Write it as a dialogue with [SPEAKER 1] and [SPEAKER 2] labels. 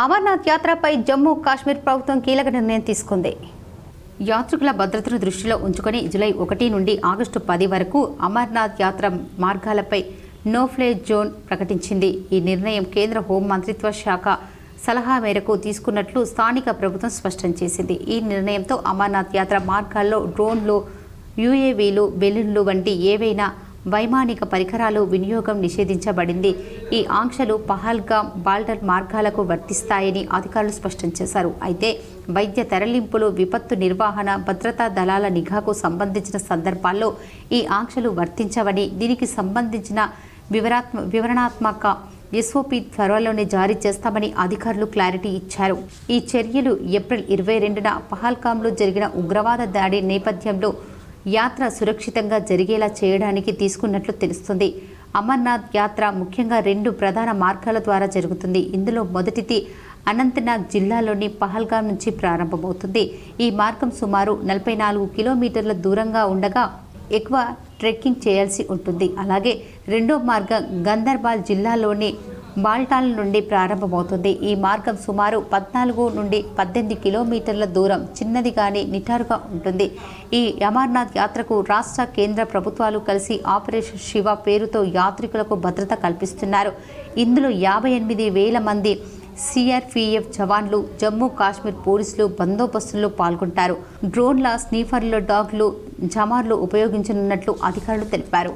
[SPEAKER 1] అమర్నాథ్ యాత్రపై జమ్మూ కాశ్మీర్ ప్రభుత్వం కీలక నిర్ణయం తీసుకుంది. యాత్రికుల భద్రతను దృష్టిలో ఉంచుకొని జూలై 1 నుండి ఆగస్టు 10 వరకు అమర్నాథ్ యాత్ర మార్గాలపై నో ఫ్లై జోన్ ప్రకటించింది. ఈ నిర్ణయం కేంద్ర హోం మంత్రిత్వ శాఖ సలహా మేరకు తీసుకున్నట్లు స్థానిక ప్రభుత్వం స్పష్టం చేసింది. ఈ నిర్ణయంతో అమర్నాథ్ యాత్ర మార్గాల్లో డ్రోన్లు, యుఏవీలు, బెలూన్లు వంటి ఏవైనా వైమానిక పరికరాలు వినియోగం నిషేధించబడింది. ఈ ఆంక్షలు పహల్గామ్, బాల్డర్ మార్గాలకు వర్తిస్తాయని అధికారులు స్పష్టం చేశారు. అయితే వైద్య తరలింపులు, విపత్తు నిర్వహణ, భద్రతా దళాల నిఘాకు సంబంధించిన సందర్భాల్లో ఈ ఆంక్షలు వర్తించవని, దీనికి సంబంధించిన వివరణాత్మక ఎస్ఓపి త్వరలోనే జారీ చేస్తామని అధికారులు క్లారిటీ ఇచ్చారు. ఈ చర్యలు ఏప్రిల్ 22న పహల్గామ్లో జరిగిన ఉగ్రవాద దాడి నేపథ్యంలో యాత్ర సురక్షితంగా జరిగేలా చేయడానికి తీసుకున్నట్లు తెలుస్తుంది. అమర్నాథ్ యాత్ర ముఖ్యంగా 2 ప్రధాన మార్గాల ద్వారా జరుగుతుంది. ఇందులో మొదటిది అనంతనాగ్ జిల్లాలోని పహల్గామ్ నుంచి ప్రారంభమవుతుంది. ఈ మార్గం సుమారు 44 కిలోమీటర్ల దూరంగా ఉండగా ఎక్కువ ట్రెక్కింగ్ చేయాల్సి ఉంటుంది. అలాగే రెండో మార్గం గందర్బాల్ జిల్లాలోని బాల్టాల్ నుండి ప్రారంభమవుతుంది. ఈ మార్గం సుమారు 14 నుండి 18 కిలోమీటర్ల దూరం, చిన్నది కానీ నిటారుగా ఉంటుంది. ఈ అమర్నాథ్ యాత్రకు రాష్ట్ర, కేంద్ర ప్రభుత్వాలు కలిసి ఆపరేషన్ శివ పేరుతో యాత్రికులకు భద్రత కల్పిస్తున్నారు. ఇందులో 58,000 మంది సిఆర్పిఎఫ్ జవాన్లు, జమ్మూ కాశ్మీర్ పోలీసులు బందోబస్తులో పాల్గొంటారు. డ్రోన్ల, స్నీఫర్లు, డాగ్లు, జమార్లు ఉపయోగించనున్నట్లు అధికారులు తెలిపారు.